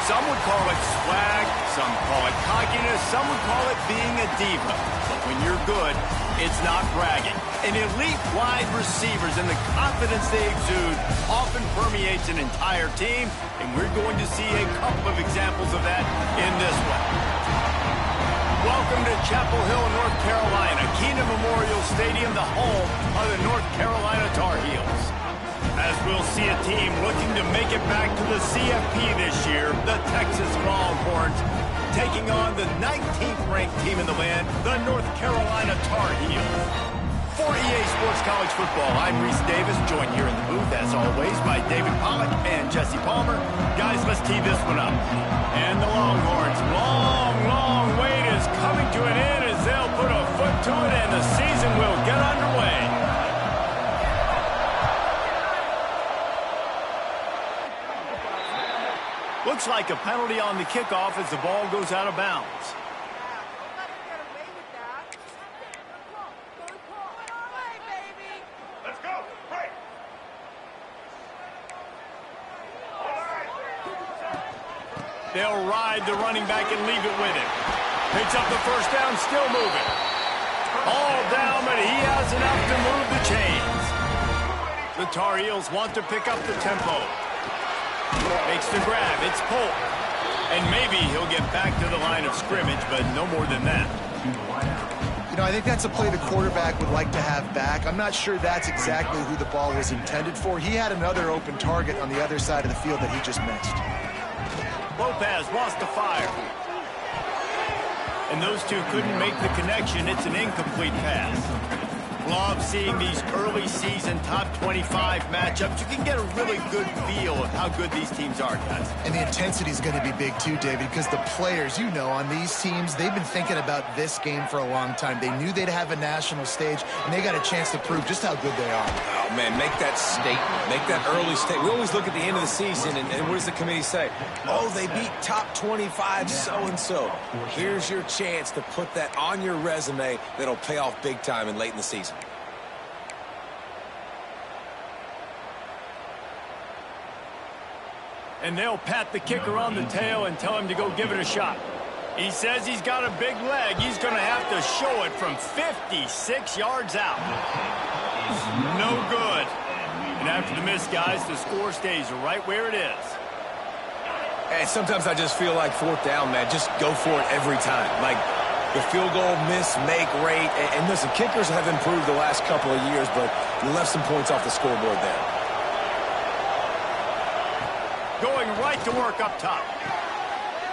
Some would call it swag, some call it cockiness, some would call it being a diva. But when you're good, it's not bragging. An elite wide receivers and the confidence they exude often permeates an entire team, and we're going to see a couple of examples of that in this one. Welcome to Chapel Hill, North Carolina, Keenan Memorial Stadium, the home of the North Carolina Tar Heels. As we'll see a team looking to make it back to the CFP this year, the Texas Longhorns, taking on the 19th-ranked team in the land, the North Carolina Tar Heels. For EA Sports College Football, I'm Reese Davis, joined here in the booth, as always, by David Pollack and Jesse Palmer. Guys, let's tee this one up. And the Longhorns' long wait is coming to an end as they'll put a foot to it and the season will get underway. Looks like a penalty on the kickoff as the ball goes out of bounds. Let's go. Right. They'll ride the running back and leave it with him. Picks up the first down, still moving. All down, but he has enough to move the chains. The Tar Heels want to pick up the tempo. Makes the grab. It's Polk. And maybe he'll get back to the line of scrimmage, but no more than that. You know, I think that's a play the quarterback would like to have back. I'm not sure that's exactly who the ball was intended for. He had another open target on the other side of the field that he just missed. Lopez wants to fire. And those two couldn't make the connection. It's an incomplete pass. Love seeing these early season top 25 matchups. You can get a really good feel of how good these teams are, guys. And the intensity is going to be big too, David, because the players, you know, on these teams, they've been thinking about this game for a long time. They knew they'd have a national stage, and they got a chance to prove just how good they are. Oh, man, make that statement. Make that early statement. We always look at the end of the season, and what does the committee say? Oh, they beat top 25 so-and-so. Here's your chance to put that on your resume that'll pay off big time and late in the season. And they'll pat the kicker on the tail and tell him to go give it a shot. He says he's got a big leg. He's going to have to show it from 56 yards out. No good. And after the miss, guys, the score stays right where it is. And sometimes I just feel like fourth down, man. Just go for it every time. Like the field goal miss, make rate. And listen, kickers have improved the last couple of years, but you left some points off the scoreboard there. Going right to work up top.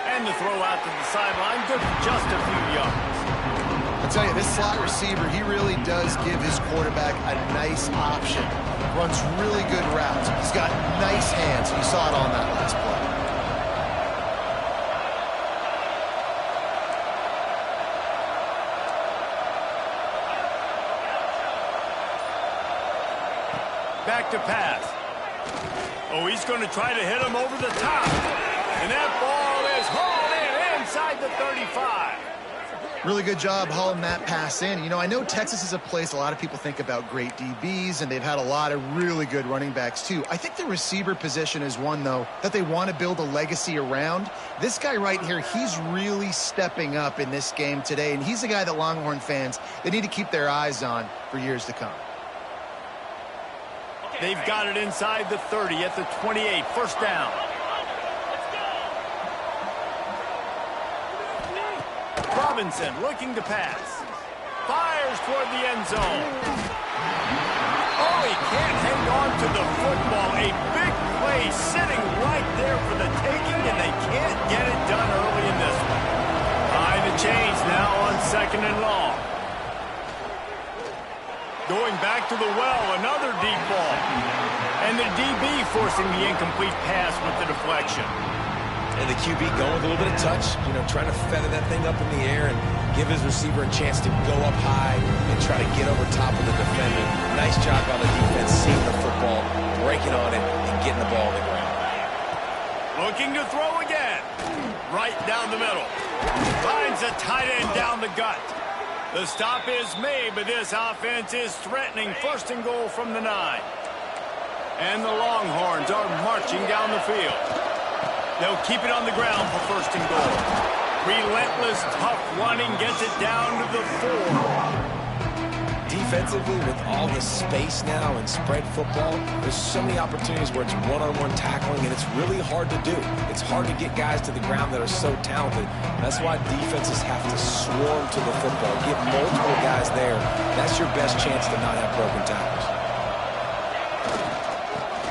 And the throw out to the sideline, good for just a few yards. I'll tell you, this slot receiver, he really does give his quarterback a nice option. Runs really good routes. He's got nice hands. You saw it on that last play. Back to pass. Oh, he's going to try to hit him over the top. And that ball is hauled in inside the 35. Really good job hauling that pass in. You know, I know Texas is a place a lot of people think about great DBs, and they've had a lot of really good running backs, too. I think the receiver position is one, though, that they want to build a legacy around. This guy right here, he's really stepping up in this game today, and he's a guy that Longhorn fans, they need to keep their eyes on for years to come. They've got it inside the 30 at the 28. First down. Robinson looking to pass. Fires toward the end zone. Oh, he can't hang on to the football. A big play sitting right there for the taking, and they can't get it done early in this one. Behind the chains now on 2nd and long. Going back to the well, another deep ball. And the DB forcing the incomplete pass with the deflection. And the QB going with a little bit of touch, you know, trying to feather that thing up in the air and give his receiver a chance to go up high and try to get over top of the defender. Nice job by the defense seeing the football, breaking on it, and getting the ball on the ground. Looking to throw again. Right down the middle. Finds a tight end down the gut. The stop is made, but this offense is threatening. 1st and goal from the 9. And the Longhorns are marching down the field. They'll keep it on the ground for first and goal. Relentless, tough running gets it down to the 4. Defensively, with all the space now and spread football, there's so many opportunities where it's one-on-one tackling, and it's really hard to do. It's hard to get guys to the ground that are so talented. That's why defenses have to swarm to the football, get multiple guys there. That's your best chance to not have broken tackles.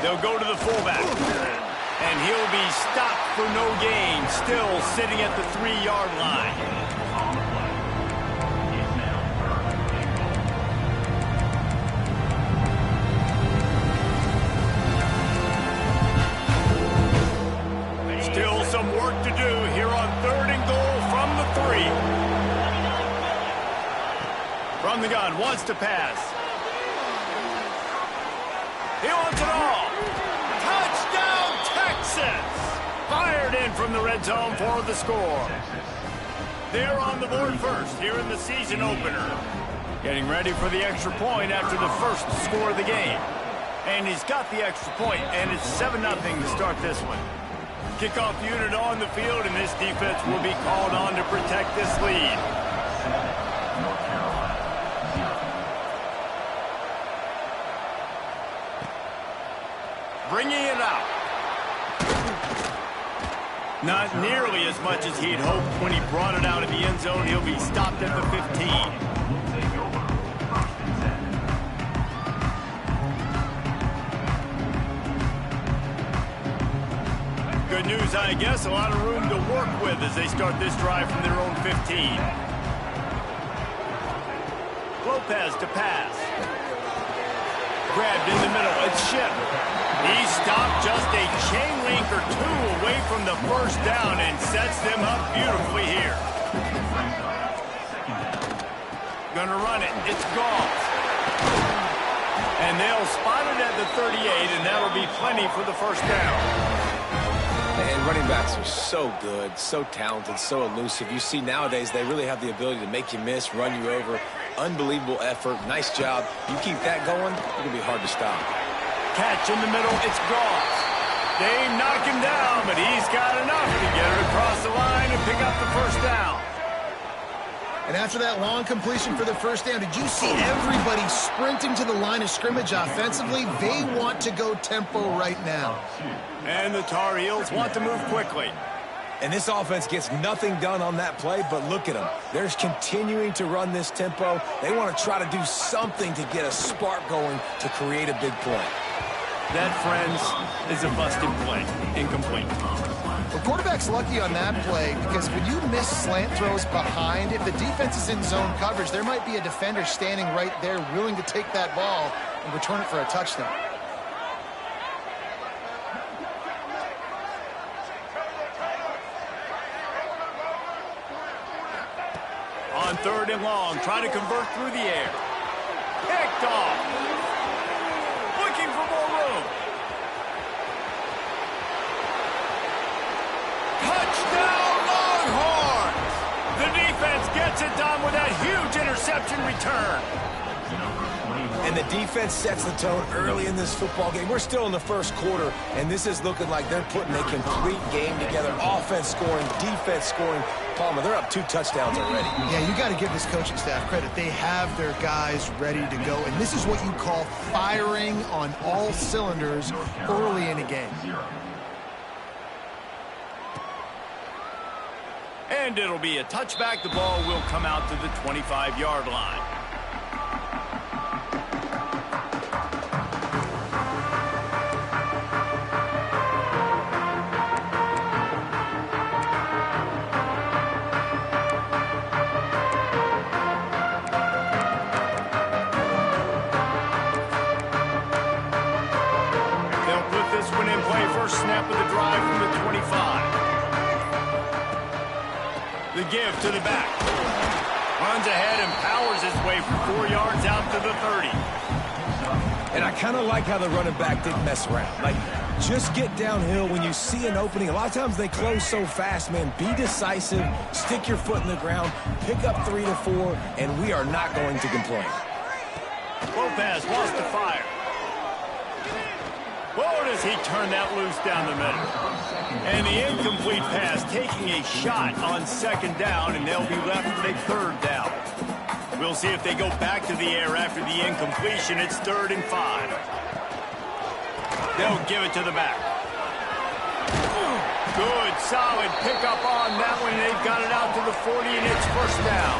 They'll go to the fullback, and he'll be stopped for no gain, still sitting at the 3-yard line. Still some work to do here on 3rd and goal from the 3. From the gun, wants to pass. He wants it all. Touchdown, Texas! Fired in from the red zone for the score. They're on the board first here in the season opener. Getting ready for the extra point after the first score of the game. And he's got the extra point, and it's 7-0 to start this one. Kickoff unit on the field, and this defense will be called on to protect this lead. Bringing it out. Not nearly as much as he'd hoped when he brought it out of the end zone. He'll be stopped at the 15. Good news, I guess. A lot of room to work with as they start this drive from their own 15. Lopez to pass. Grabbed in the middle. It's Shipp. He stopped just a chain link or 2 away from the first down and sets them up beautifully here. Gonna run it. It's Goff. And they'll spot it at the 38, and that'll be plenty for the first down. And running backs are so good, so talented, so elusive. You see nowadays they really have the ability to make you miss, run you over. Unbelievable effort. Nice job. You keep that going, it's going to be hard to stop. Catch in the middle. It's Goff. They knock him down, but he's got enough to get it across the line and pick up the first down. And after that long completion for the first down, did you see everybody sprinting to the line of scrimmage offensively? They want to go tempo right now. And the Tar Heels want to move quickly. And this offense gets nothing done on that play, but look at them. They're continuing to run this tempo. They want to try to do something to get a spark going to create a big play. That, friends, is a busted play. Incomplete. The quarterback's lucky on that play because when you miss slant throws behind, if the defense is in zone coverage, there might be a defender standing right there willing to take that ball and return it for a touchdown. On 3rd and long, trying to convert through the air. Picked off. Looking for more room. Touchdown, Longhorns! The defense gets it done with that huge interception return. And the defense sets the tone early in this football game. We're still in the first quarter, and this is looking like they're putting a complete game together. Offense scoring, defense scoring. Palmer, they're up 2 touchdowns already. Yeah, you got to give this coaching staff credit. They have their guys ready to go, and this is what you call firing on all cylinders early in a game. And it'll be a touchback. The ball will come out to the 25-yard line. Snap of the drive from the 25. The give to the back. Runs ahead and powers his way for 4 yards out to the 30. And I kind of like how the running back didn't mess around. Like, just get downhill when you see an opening. A lot of times they close so fast, man. Be decisive, stick your foot in the ground, pick up 3 to 4, and we are not going to complain. Lopez wants to fire. Whoa, does he turn that loose down the middle. And the incomplete pass taking a shot on second down, and they'll be left with a third down. We'll see if they go back to the air after the incompletion. It's 3rd and 5. They'll give it to the back. Good, solid pickup on that one. They've got it out to the 40, and it's first down.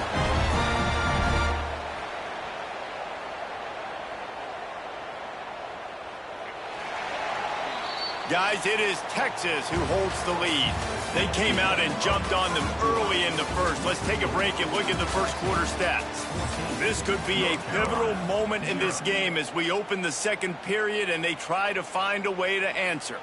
Guys, it is Texas who holds the lead. They came out and jumped on them early in the first. Let's take a break and look at the first quarter stats. This could be a pivotal moment in this game as we open the second period and they try to find a way to answer.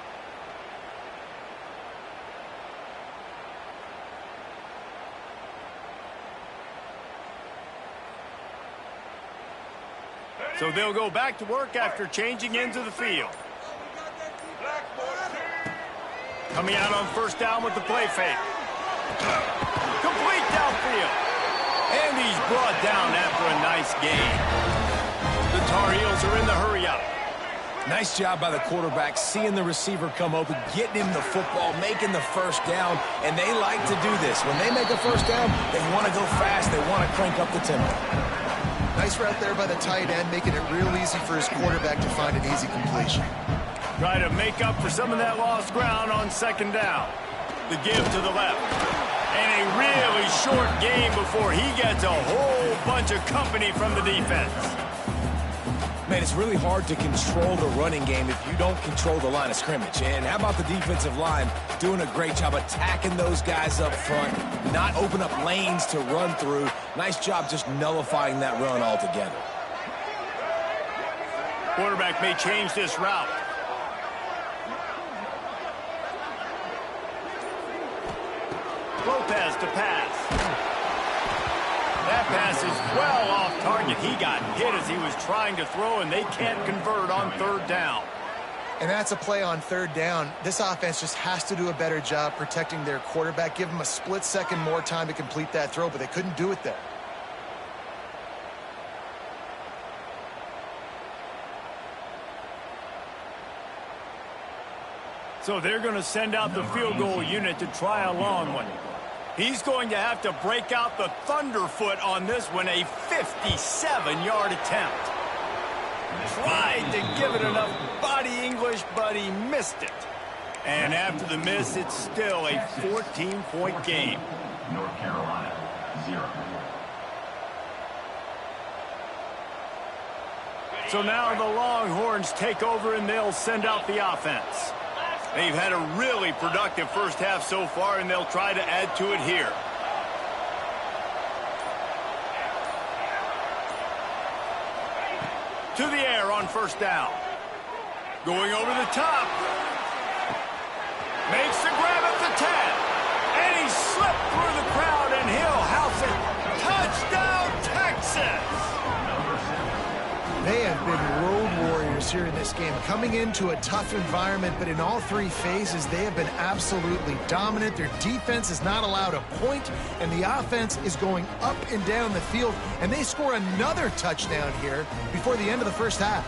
So they'll go back to work after changing into the field. Coming out on first down with the play fake. Complete downfield. And he's brought down after a nice gain. The Tar Heels are in the hurry-up. Nice job by the quarterback, seeing the receiver come open, getting him the football, making the first down, and they like to do this. When they make a first down, they want to go fast. They want to crank up the tempo. Nice route there by the tight end, making it real easy for his quarterback to find an easy completion. Try to make up for some of that lost ground on second down. The give to the left. And a really short game before he gets a whole bunch of company from the defense. Man, it's really hard to control the running game if you don't control the line of scrimmage. And how about the defensive line doing a great job attacking those guys up front, not open up lanes to run through. Nice job just nullifying that run altogether. Quarterback may change this route. Lopez to pass. That pass is well off target. He got hit as he was trying to throw, and they can't convert on third down. And that's a play on third down. This offense just has to do a better job protecting their quarterback. Give him a split second more time to complete that throw, but they couldn't do it there. So they're going to send out the field goal unit to try a long one. He's going to have to break out the thunderfoot on this one, a 57-yard attempt. Tried to give it enough body English, but he missed it. And after the miss, it's still a 14-point game. North Carolina, 0. So now the Longhorns take over, and they'll send out the offense. They've had a really productive first half so far, and they'll try to add to it here. To the air on first down. Going over the top. Makes the grab at the 10. And he slipped through the crowd, and he'll house it. Touchdown, Texas! They have been road warriors here in this game, coming into a tough environment, but in all three phases, they have been absolutely dominant. Their defense is not allowed a point, and the offense is going up and down the field, and they score another touchdown here before the end of the first half.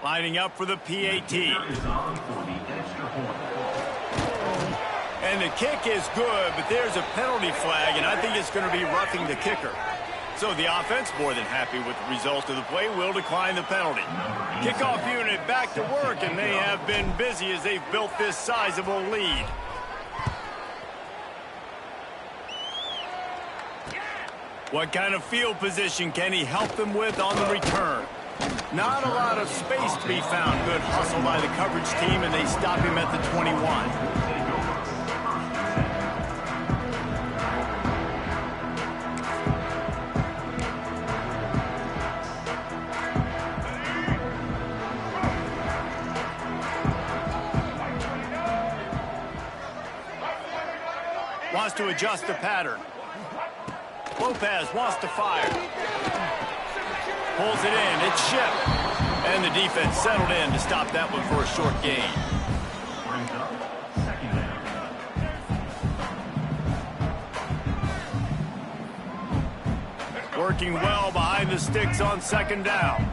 Lining up for the PAT. And the kick is good, but there's a penalty flag, and I think it's going to be roughing the kicker. So the offense, more than happy with the result of the play, will decline the penalty. Kickoff unit back to work, and they have been busy as they've built this sizable lead. What kind of field position can he help them with on the return? Not a lot of space to be found. Good hustle by the coverage team, and they stop him at the 21. Wants to adjust the pattern. Lopez wants to fire. Pulls it in. It's shipped. And the defense settled in to stop that one for a short gain. Working well behind the sticks on second down.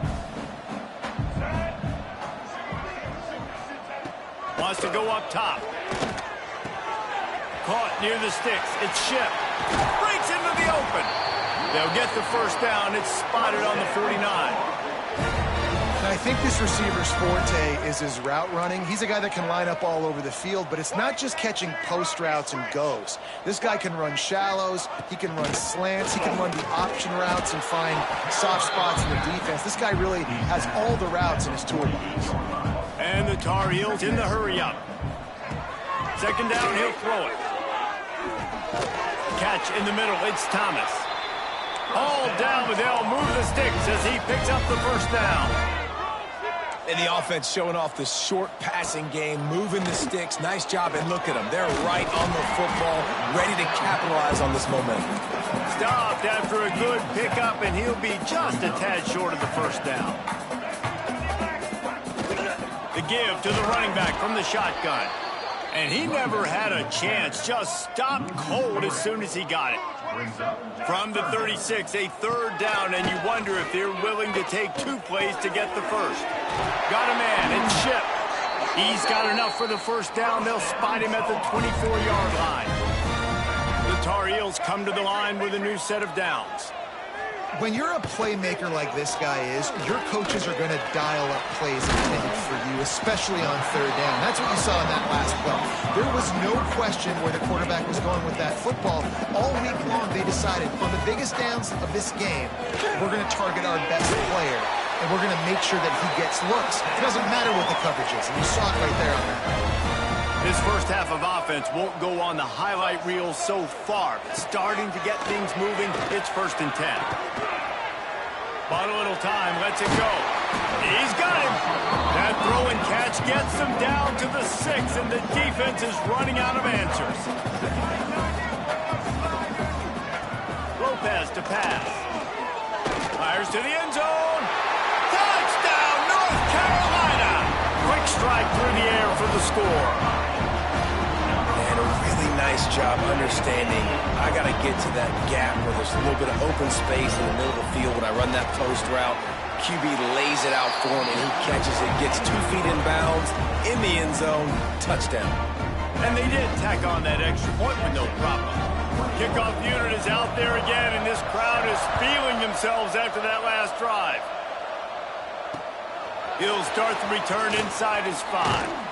wants to go up top. Caught near the sticks. It's Shipp. Breaks into the open. They'll get the first down. It's spotted on the 49. I think this receiver's forte is his route running. He's a guy that can line up all over the field, but it's not just catching post routes and goes. This guy can run shallows, he can run slants, he can run the option routes and find soft spots in the defense. This guy really has all the routes in his toolbox. And the Tar Heels in the hurry-up. Second down, he'll throw it. Catch in the middle, it's Thomas. All down, but they'll move the sticks as he picks up the first down. And the offense showing off the short passing game, moving the sticks. Nice job, and look at them. They're right on the football, ready to capitalize on this momentum. Stopped after a good pickup, and he'll be just a tad short of the first down. The give to the running back from the shotgun. And he never had a chance, just stopped cold as soon as he got it. From the 36, a third down, and you wonder if they're willing to take 2 plays to get the first. Got a man, it's Shipp. He's got enough for the first down. They'll spot him at the 24-yard line. The Tar Heels come to the line with a new set of downs. When you're a playmaker like this guy is, your coaches are going to dial up plays intended for you, especially on third down. That's what you saw in that last play. There was no question where the quarterback was going with that football. All week long, they decided, on the biggest downs of this game, we're going to target our best player, and we're going to make sure that he gets looks. It doesn't matter what the coverage is, and you saw it right there on that. This first half of offense won't go on the highlight reel so far, but starting to get things moving, it's 1st and 10. Bought a little time, lets it go. He's got him. That throw and catch gets him down to the 6, and the defense is running out of answers. Lopez to pass. Fires to the end zone. Touchdown, North Carolina! Quick strike through the air for the score. And a really nice job understanding I got to get to that gap where there's a little bit of open space in the middle of the field. When I run that post route, QB lays it out for him, and he catches it, gets 2 feet in bounds, in the end zone, touchdown. And they did tack on that extra point with no problem. Kickoff unit is out there again, and this crowd is feeling themselves after that last drive. He'll start the return inside his 5.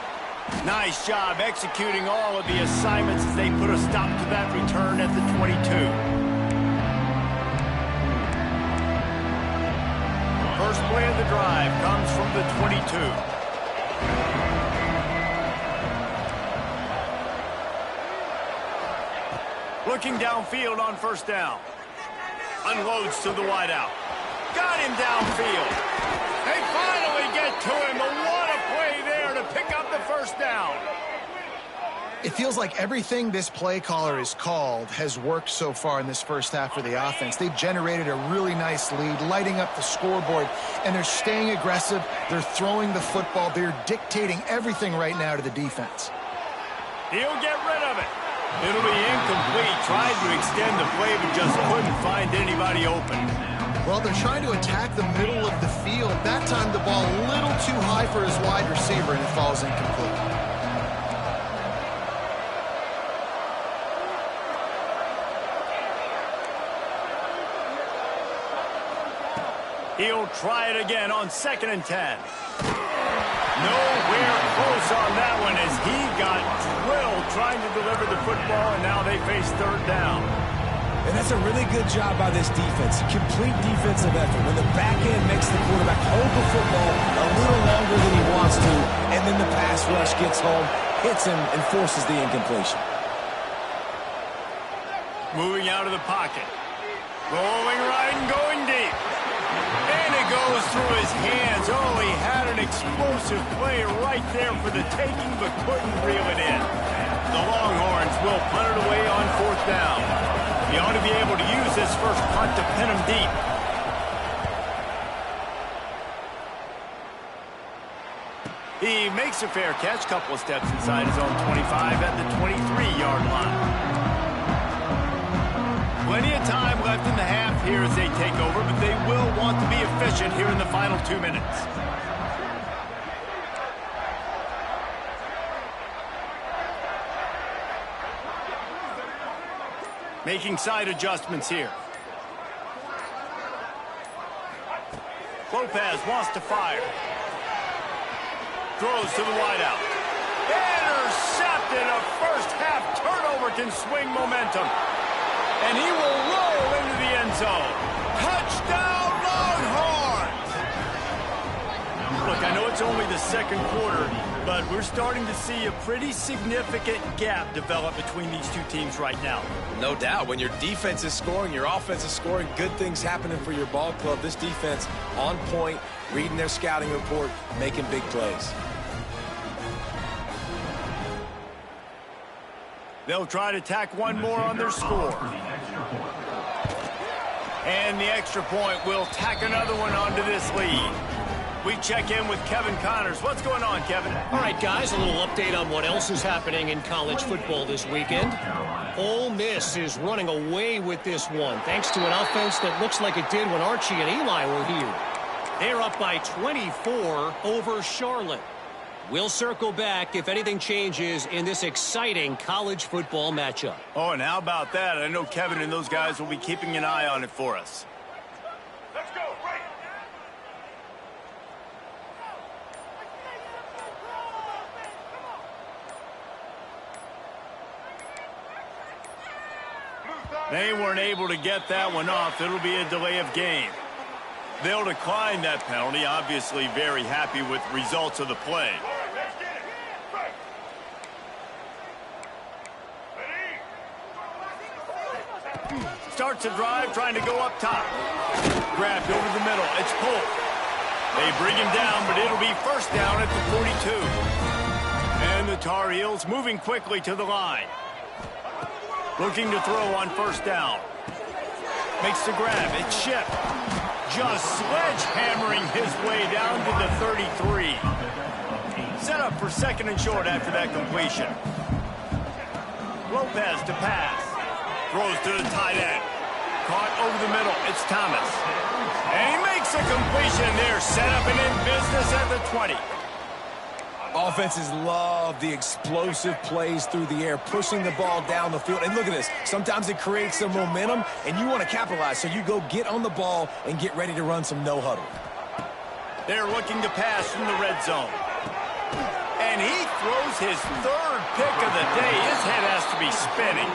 Nice job executing all of the assignments as they put a stop to that return at the 22. First play of the drive comes from the 22. Looking downfield on first down. Unloads to the wideout. Got him downfield. They finally get to him. What a play there to pick up the first down. It feels like everything this play caller has called has worked so far in this first half for the offense. They've generated a really nice lead, lighting up the scoreboard, and they're staying aggressive. They're throwing the football. They're dictating everything right now to the defense. He'll get rid of it. It'll be incomplete. Tried to extend the play, but just couldn't find anybody open. Well, they're trying to attack the middle of the field. That time the ball a little too high for his wide receiver, and it falls incomplete. He'll try it again on 2nd and 10. Nowhere close on that one as he got drilled trying to deliver the football, and now they face third down. And that's a really good job by this defense. Complete defensive effort. When the back end makes the quarterback hold the football a little longer than he wants to, and then the pass rush gets home, hits him, and forces the incompletion. Moving out of the pocket. Rolling right and going deep. And it goes through his hands. Oh, he had an explosive play right there for the taking, but couldn't reel it in. The Longhorns will punt it away on 4th down. He ought to be able to use this first punt to pin him deep. He makes a fair catch, couple of steps inside his own 25 at the 23-yard line. Plenty of time left in the half here as they take over, but they will want to be efficient here in the final 2 minutes. Making side adjustments here. Lopez wants to fire. Throws to the wideout. Intercepted. A first-half turnover can swing momentum. And he will roll into the end zone. Touchdown, Longhorns! Look, I know it's only the second quarter, but we're starting to see a pretty significant gap develop between these two teams right now. No doubt. When your defense is scoring, your offense is scoring, good things happening for your ball club. This defense on point, reading their scouting report, making big plays. They'll try to tack one more on their score. And the extra point will tack another one onto this lead. We check in with Kevin Connors. What's going on, Kevin? All right, guys, a little update on what else is happening in college football this weekend. Ole Miss is running away with this one, thanks to an offense that looks like it did when Archie and Eli were here. They're up by 24 over Charlotte. We'll circle back if anything changes in this exciting college football matchup. Oh, and how about that? I know Kevin and those guys will be keeping an eye on it for us. Let's go, right. They weren't able to get that one off. It'll be a delay of game. They'll decline that penalty. Obviously very happy with the results of the play. Starts a drive, trying to go up top. Grabbed over the middle. It's pulled. They bring him down, but it'll be first down at the 42. And the Tar Heels moving quickly to the line. Looking to throw on first down. Makes the grab. It's Shipp. Just sledgehammering his way down to the 33. Set up for second and short after that completion. Lopez to pass. Throws to the tight end. Caught over the middle. It's Thomas. And he makes a completion there. Set up and in business at the 20. Offenses love the explosive plays through the air, pushing the ball down the field. And look at this. Sometimes it creates some momentum, and you want to capitalize. So you go get on the ball and get ready to run some no-huddle. They're looking to pass from the red zone. And he throws his third pick of the day. His head has to be spinning.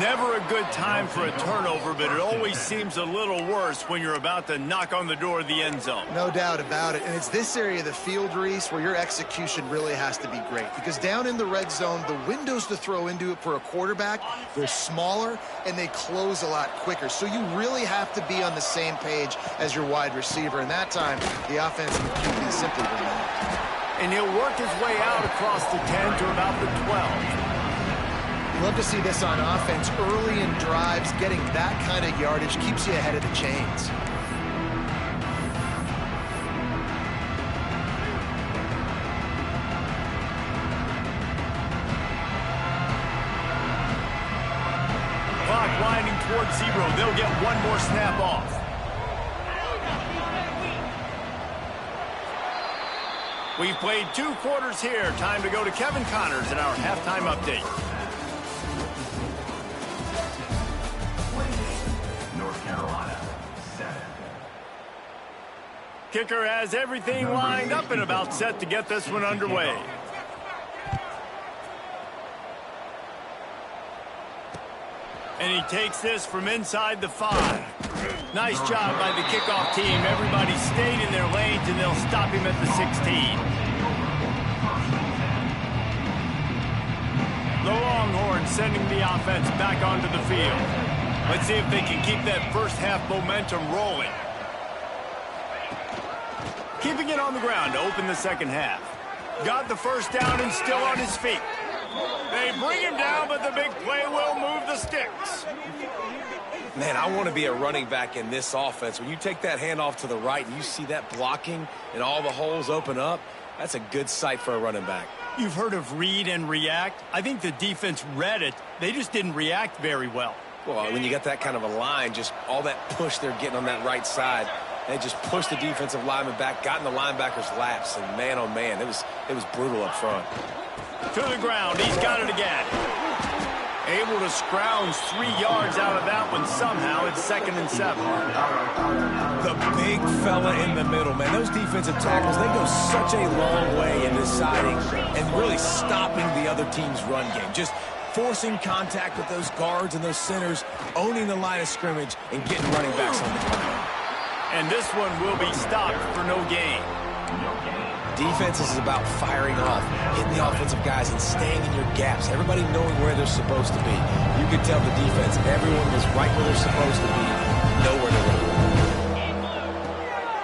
Never a good time for a turnover, but it always seems a little worse when you're about to knock on the door of the end zone. No doubt about it. And it's this area of the field, Reese, where your execution really has to be great. Because down in the red zone, the windows to throw into it for a quarterback, they're smaller and they close a lot quicker. So you really have to be on the same page as your wide receiver. And that time, the offensive QB simply were not. And he'll work his way out across the 10 to about the 12. Love to see this on offense early in drives. Getting that kind of yardage keeps you ahead of the chains. Clock winding towards 0. They'll get one more snap off. We've played 2 quarters here. Time to go to Kevin Connors in our halftime update. North Carolina, 7. Kicker has everything lined up and about set to get this one underway. And he takes this from inside the 5. Nice job by the kickoff team. Everybody stayed in their lanes, and they'll stop him at the 16. The Longhorns sending the offense back onto the field. Let's see if they can keep that first half momentum rolling. Keeping it on the ground to open the second half. Got the first down and still on his feet. They bring him down, but the big play will move the sticks. Man, I want to be a running back in this offense. When you take that handoff to the right and you see that blocking and all the holes open up, that's a good sight for a running back. You've heard of read and react. I think the defense read it. They just didn't react very well. Well, when you got that kind of a line, just all that push they're getting on that right side, they just pushed the defensive lineman back, got in the linebacker's laps, and man, oh man, it was brutal up front. To the ground, he's got it again. Able to scrounge 3 yards out of that one somehow. It's 2nd and 7. The big fella in the middle, man. Those defensive tackles, they go such a long way in deciding and really stopping the other team's run game. Just forcing contact with those guards and those centers, owning the line of scrimmage, and getting running backs on the ground. And this one will be stopped for no gain. Defense is about firing off, hitting the offensive guys, and staying in your gaps. Everybody knowing where they're supposed to be. You could tell the defense, everyone was right where they're supposed to be, nowhere to run.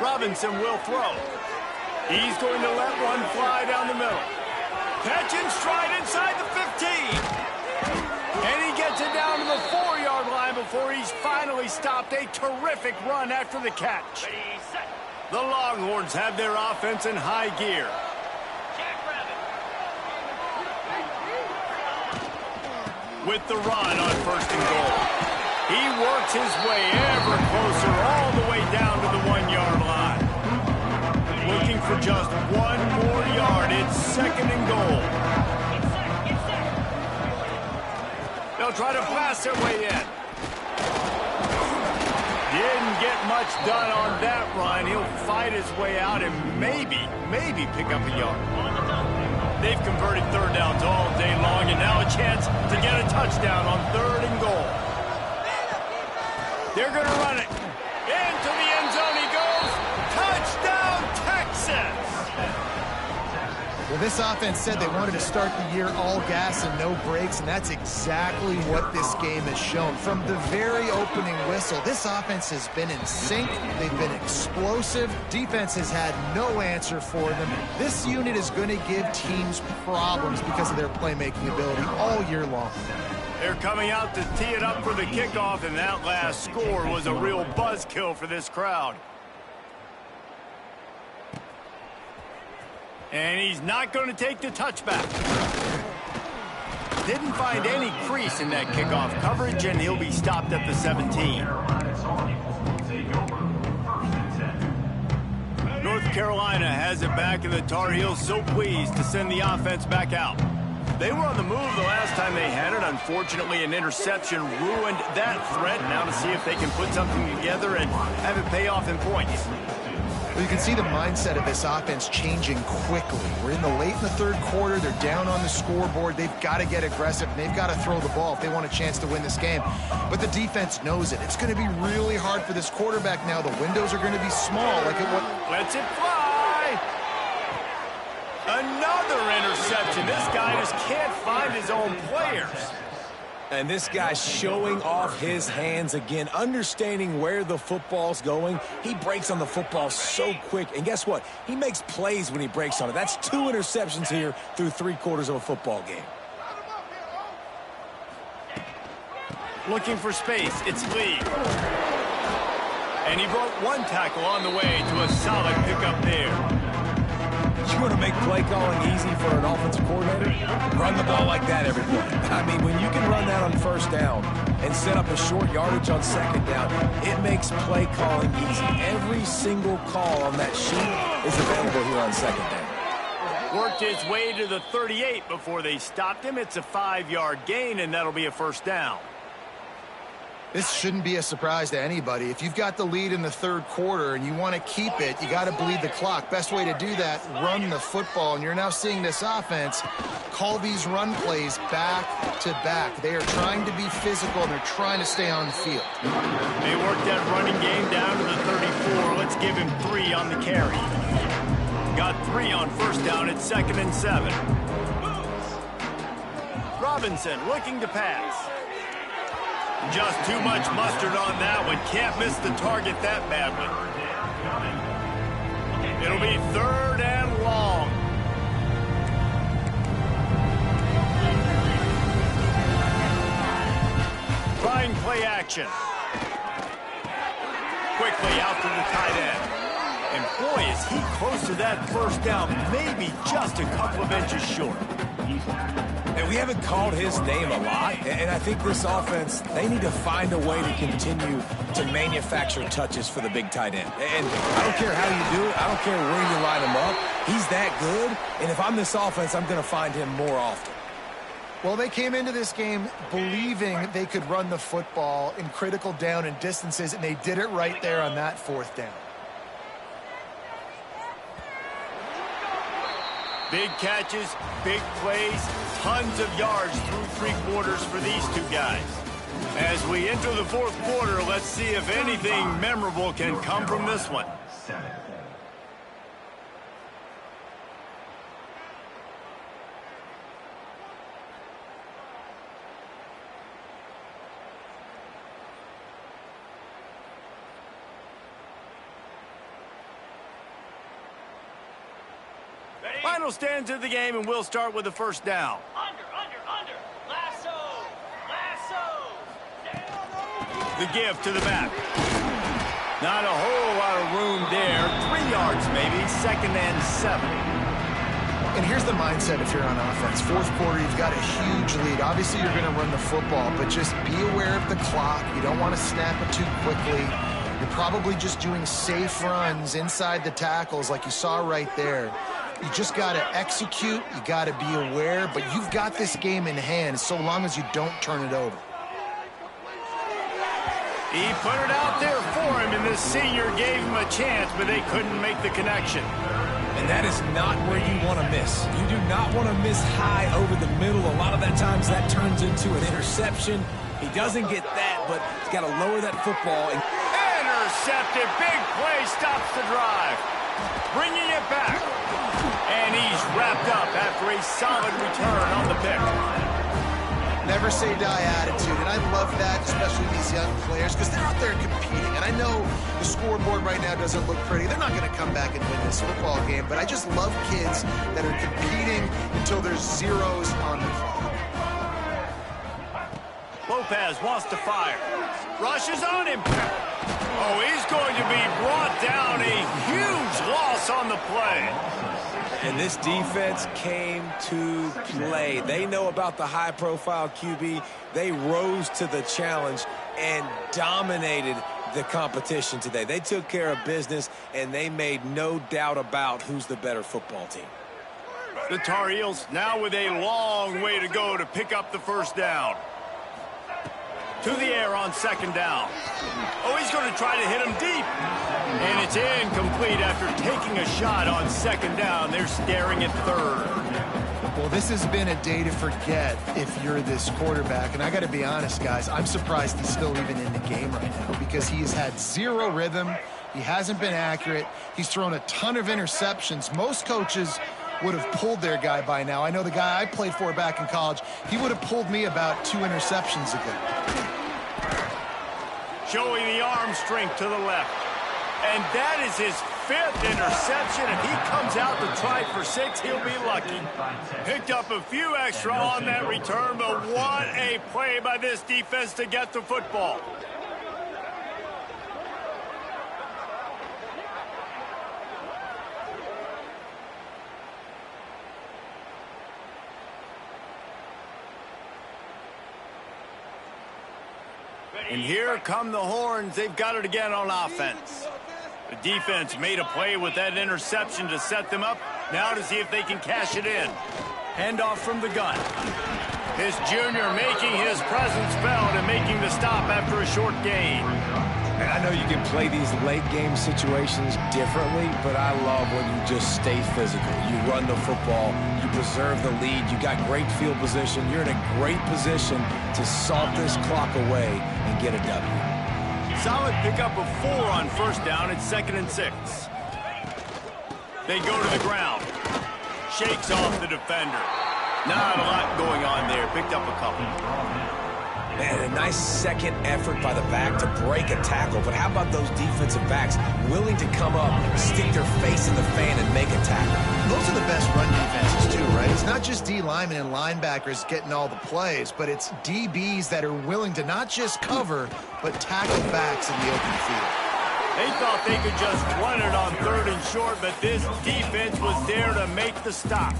Robinson will throw. He's going to let one fly down the middle. Catch and stride inside the 15. And he gets it down to the 4-yard line before he's finally stopped. A terrific run after the catch. The Longhorns have their offense in high gear. With the run on 1st and goal. He works his way ever closer all the way down to the 1-yard line. Looking for just 1 more yard. It's 2nd and goal. They'll try to pass their way in. Didn't get much done on that run. He'll fight his way out and maybe pick up a yard. They've converted 3rd downs all day long, and now a chance to get a touchdown on 3rd and goal. They're going to run it. Into the end zone he goes. Touchdown, Texas! Well, this offense said they wanted to start the year all gas and no brakes, and that's exactly what this game has shown. From the very opening whistle, this offense has been in sync. They've been explosive. Defense has had no answer for them. This unit is going to give teams problems because of their playmaking ability all year long. They're coming out to tee it up for the kickoff, and that last score was a real buzzkill for this crowd. And he's not going to take the touchback. Didn't find any crease in that kickoff coverage, and he'll be stopped at the 17. North Carolina has it back, and the Tar Heels so pleased to send the offense back out. They were on the move the last time they had it. Unfortunately, an interception ruined that threat. Now to see if they can put something together and have it pay off in points. Well, you can see the mindset of this offense changing quickly. We're in the 3rd quarter. They're down on the scoreboard. They've got to get aggressive, and they've got to throw the ball if they want a chance to win this game. But the defense knows it. It's going to be really hard for this quarterback now. The windows are going to be small. Lets it fly. Another interception. This guy just can't find his own players. And this guy's showing off his hands again, understanding where the football's going. He breaks on the football so quick. And guess what? He makes plays when he breaks on it. That's 2 interceptions here through 3 quarters of a football game. Looking for space. It's Lee. And he broke 1 tackle on the way to a solid pickup there. You want to make play calling easy for an offensive coordinator? Run the ball like that every play. I mean, when you can run that on 1st down and set up a short yardage on 2nd down, it makes play calling easy. Every single call on that sheet is available here on 2nd down. Worked his way to the 38 before they stopped him. It's a 5-yard gain, and that'll be a 1st down. This shouldn't be a surprise to anybody. If you've got the lead in the 3rd quarter and you want to keep it, you got to bleed the clock. Best way to do that, run the football. And you're now seeing this offense call these run plays back to back. They are trying to be physical, and they're trying to stay on the field. They worked that running game down to the 34. Let's give him 3 on the carry. Got 3 on 1st down. It's 2nd and 7. Robinson looking to pass. Just too much mustard on that one. Can't miss the target that badly. It'll be 3rd and long. Trying play action. Quickly out to the tight end. And boy, is he close to that 1st down. Maybe just a couple of inches short. And we haven't called his name a lot, and I think this offense, they need to find a way to continue to manufacture touches for the big tight end. And I don't care how you do it. I don't care where you line him up. He's that good, and if I'm this offense, I'm going to find him more often. Well, they came into this game believing they could run the football in critical down and distances, and they did it right there on that 4th down. Big catches, big plays, tons of yards through 3 quarters for these two guys. As we enter the 4th quarter, let's see if anything memorable can come from this one. 7. Final stands of the game, and we'll start with the 1st down. Under. Lasso. The give to the back. Not a whole lot of room there. 3 yards maybe, 2nd and 7. And here's the mindset if you're on offense. 4th quarter, you've got a huge lead. Obviously, you're going to run the football, but just be aware of the clock. You don't want to snap it too quickly. You're probably just doing safe runs inside the tackles like you saw right there. You just got to execute. You got to be aware, but you've got this game in hand so long as you don't turn it over. He put it out there for him, and the senior gave him a chance, but they couldn't make the connection. And that is not where you want to miss. You do not want to miss high over the middle. A lot of that times that turns into an interception. He doesn't get that, but he's got to lower that football. Intercepted. Big play stops the drive. Bringing it back. And he's wrapped up after a solid return on the pick. Never say die attitude, and I love that, especially these young players, because they're out there competing. And I know the scoreboard right now doesn't look pretty. They're not going to come back and win this football game, but I just love kids that are competing until there's zeros on the clock. Lopez wants to fire. Rushes on him. Oh, he's going to be brought down. A huge loss on the play. And this defense came to play. They know about the high-profile QB. They rose to the challenge and dominated the competition today. They took care of business, and they made no doubt about who's the better football team. The Tar Heels now with a long way to go to pick up the 1st down. To the air on 2nd down. Oh, he's going to try to hit him deep. And it's incomplete after taking a shot on 2nd down. They're staring at 3rd. Well, this has been a day to forget if you're this quarterback. And I got to be honest, guys, I'm surprised he's still even in the game right now because he has had 0 rhythm. He hasn't been accurate. He's thrown a ton of interceptions. Most coaches would have pulled their guy by now. I know the guy I played for back in college, he would have pulled me about 2 interceptions ago. Showing the arm strength to the left. And that is his 5th interception. If he comes out to try for 6, he'll be lucky. Picked up a few extra on that return, but what a play by this defense to get the football. And here come the horns. They've got it again on offense. The defense made a play with that interception to set them up. Now to see if they can cash it in. Handoff from the gun. This junior making his presence felt and making the stop after a short gain. And I know you can play these late game situations differently, but I love when you just stay physical. You run the football, you preserve the lead, you got great field position, you're in a great position to salt this clock away and get a W. Solid pickup of 4 on 1st down. It's 2nd and 6. They go to the ground. Shakes off the defender. Not a lot going on there. Picked up a couple. And a nice second effort by the back to break a tackle. But how about those defensive backs willing to come up, stick their face in the fan, and make a tackle? Those are the best run defenses too, right? It's not just D linemen and linebackers getting all the plays, but it's DBs that are willing to not just cover, but tackle backs in the open field. They thought they could just run it on 3rd and short, but this defense was there to make the stop.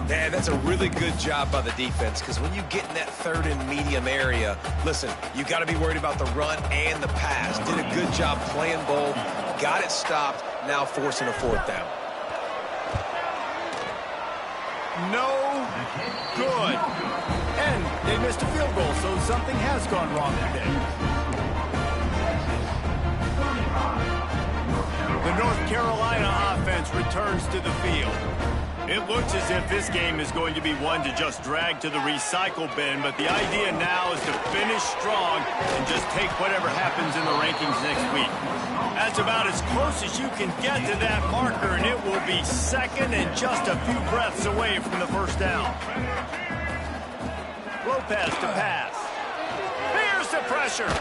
Man, that's a really good job by the defense, because when you get in that 3rd and medium area, listen, you got to be worried about the run and the pass. Did a good job playing both, got it stopped, now forcing a 4th down. no good. And they missed a field goal, so something has gone wrong today. The North Carolina offense returns to the field. It looks as if this game is going to be one to just drag to the recycle bin, but the idea now is to finish strong and just take whatever happens in the rankings next week. That's about as close as you can get to that marker, and it will be second and just a few breaths away from the first down. Lopez to pass. Here's the pressure.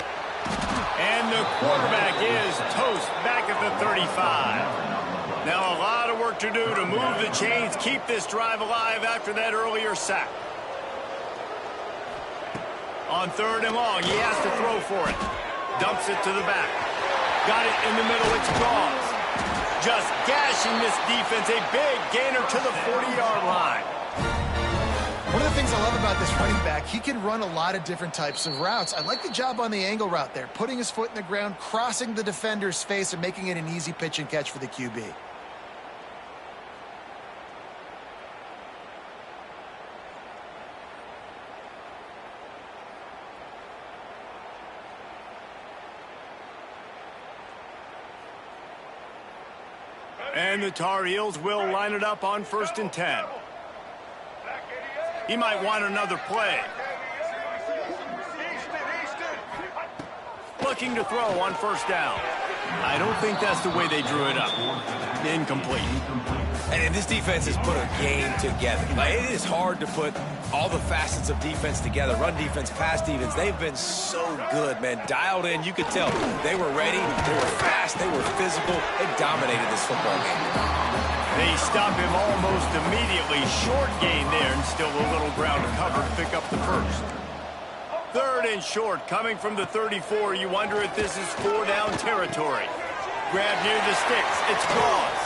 And the quarterback is toast back at the 35. Now a lot of work to do to move the chains, keep this drive alive after that earlier sack. On 3rd and long, he has to throw for it. Dumps it to the back. Got it in the middle, it's Gauze. Just gashing this defense, a big gainer to the 40-yard line. One of the things I love about this running back, he can run a lot of different types of routes. I like the job on the angle route there, putting his foot in the ground, crossing the defender's face, and making it an easy pitch and catch for the QB. And the Tar Heels will line it up on 1st and 10. He might want another play. Looking to throw on 1st down. I don't think that's the way they drew it up. Incomplete. And this defense has put a game together. Like, it is hard to put all the facets of defense together. Run defense, pass defense. They've been so good, man. Dialed in. You could tell they were ready. They were fast. They were physical. They dominated this football game. They stop him almost immediately. Short gain there, and still a little ground to cover to pick up the first. 3rd and short, coming from the 34. You wonder if this is 4-down territory. Grab near the sticks. It's Gauze.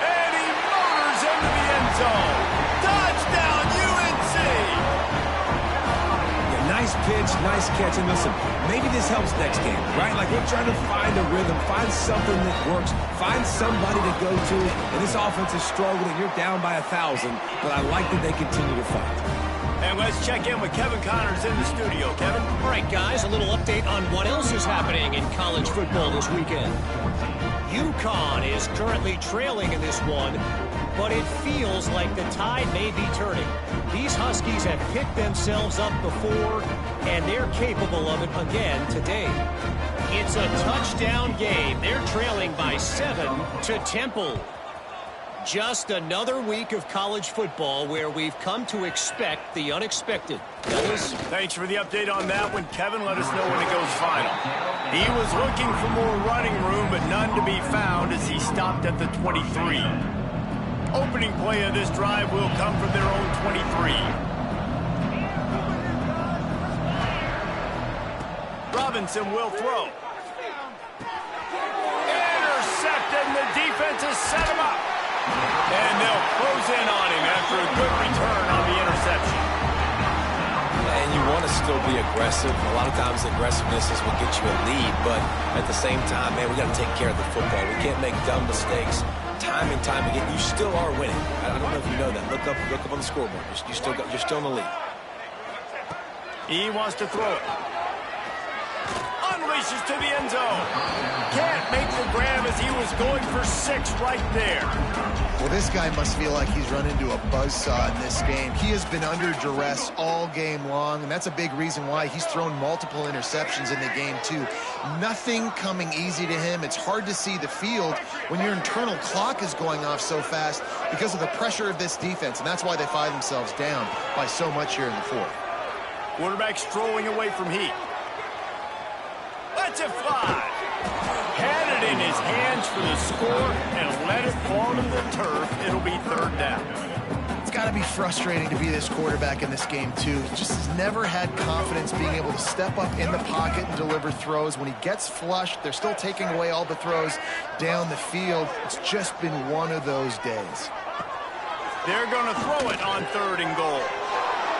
And he motors into the end zone. Touchdown, UNC! Yeah, nice pitch, nice catch. And listen, maybe this helps next game, right? Like, we're trying to find a rhythm, find something that works, find somebody to go to. And this offense is struggling. You're down by 1,000, but I like that they continue to fight. And let's check in with Kevin Connors in the studio. Kevin? All right, guys, a little update on what else is happening in college football this weekend. UConn is currently trailing in this one, but it feels like the tide may be turning. These Huskies have picked themselves up before, and they're capable of it again today. It's a touchdown game. They're trailing by 7 to Temple. Just another week of college football where we've come to expect the unexpected. Douglas? Thanks for the update on that one, Kevin. Let us know when it goes final. He was looking for more running room, but none to be found as he stopped at the 23. Opening play of this drive will come from their own 23. Robinson will throw. Intercepted, and the defense has set him up. And they'll close in on him after a good return on the interception. And you want to still be aggressive. A lot of times aggressiveness is what gets you a lead, but at the same time, man, we got to take care of the football. We can't make dumb mistakes. Time and time again, you still are winning. I don't know if you know that. Look up on the scoreboard. You're still in the lead. He wants to throw it. Unleashes to the end zone. Can't make the grab as he was going for 6 right there. Well, this guy must feel like he's run into a buzzsaw in this game. He has been under duress all game long, and that's a big reason why he's thrown multiple interceptions in the game, too. Nothing coming easy to him. It's hard to see the field when your internal clock is going off so fast because of the pressure of this defense, and that's why they find themselves down by so much here in the 4th. Quarterback strolling away from heat. Lets it fly. Had it in his hands for the score and let it fall to the turf. It'll be 3rd down. It's got to be frustrating to be this quarterback in this game, too. He just has never had confidence being able to step up in the pocket and deliver throws. When he gets flushed, they're still taking away all the throws down the field. It's just been one of those days. They're going to throw it on 3rd and goal.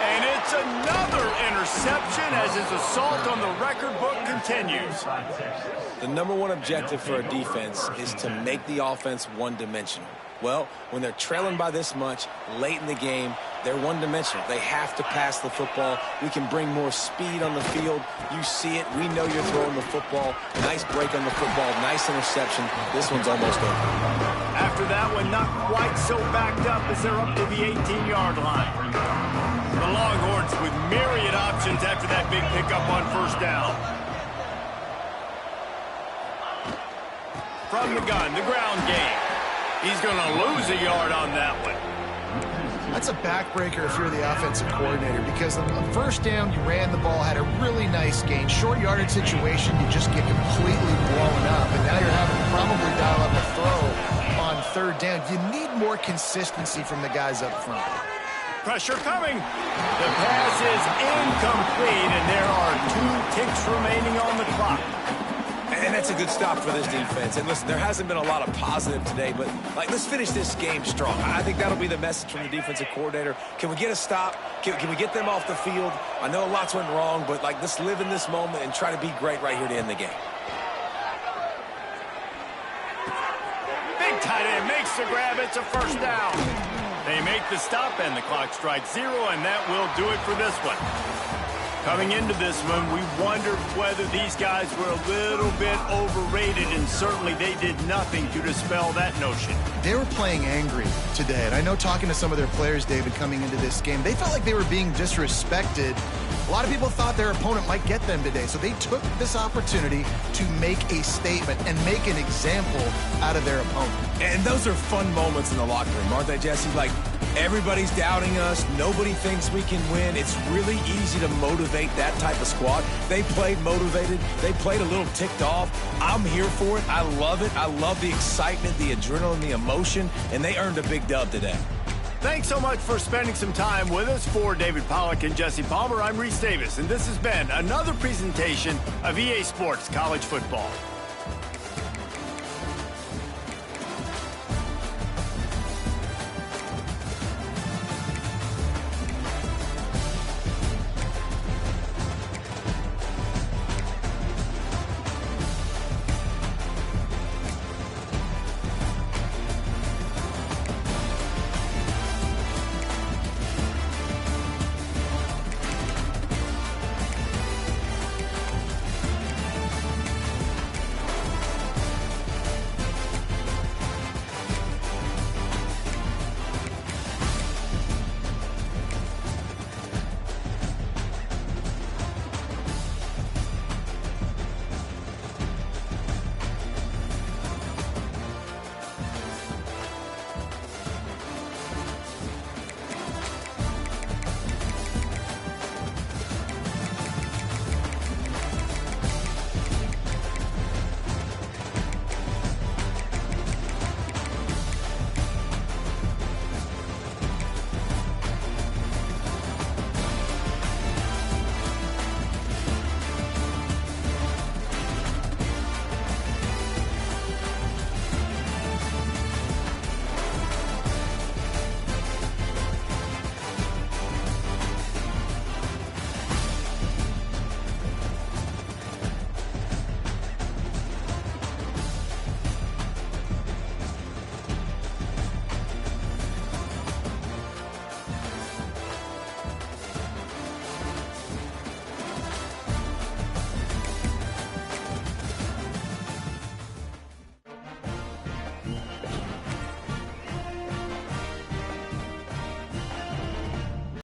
And it's another interception as his assault on the record book continues. The #1 objective for a defense is to make the offense one-dimensional. Well, when they're trailing by this much late in the game, they're one-dimensional. They have to pass the football. We can bring more speed on the field. You see it. We know you're throwing the football. Nice break on the football. Nice interception. This one's almost over. After that one, not quite so backed up as they're up to the 18-yard line. The Longhorns with myriad options after that big pickup on first down. From the gun, the ground game. He's going to lose a yard on that one. That's a backbreaker if you're the offensive coordinator, because on first down, you ran the ball, had a really nice gain. Short yardage situation, you just get completely blown up, and now you're having to probably dial up a throw on third down. You need more consistency from the guys up front. Pressure coming. The pass is incomplete, and there are 2 ticks remaining on the clock. And that's a good stop for this defense. And listen, there hasn't been a lot of positive today, but let's finish this game strong. I think that'll be the message from the defensive coordinator. Can we get a stop? Can we get them off the field? I know lots went wrong, but let's live in this moment and try to be great right here to end the game. Big tight end makes the grab. It's a first down. They make the stop, and the clock strikes 0, and that will do it for this one. Coming into this one, we wondered whether these guys were a little bit overrated, and certainly they did nothing to dispel that notion. They were playing angry today, and I know talking to some of their players, David, coming into this game, they felt like they were being disrespected. A lot of people thought their opponent might get them today, so they took this opportunity to make a statement and make an example out of their opponent. And those are fun moments in the locker room, aren't they, Jesse? Everybody's doubting us. Nobody thinks we can win. It's really easy to motivate that type of squad. They played motivated. They played a little ticked off. I'm here for it. I love it. I love the excitement, the adrenaline, the emotion, and they earned a big dub today. Thanks so much for spending some time with us. For David Pollack and Jesse Palmer, I'm Reese Davis, and this has been another presentation of EA Sports College Football.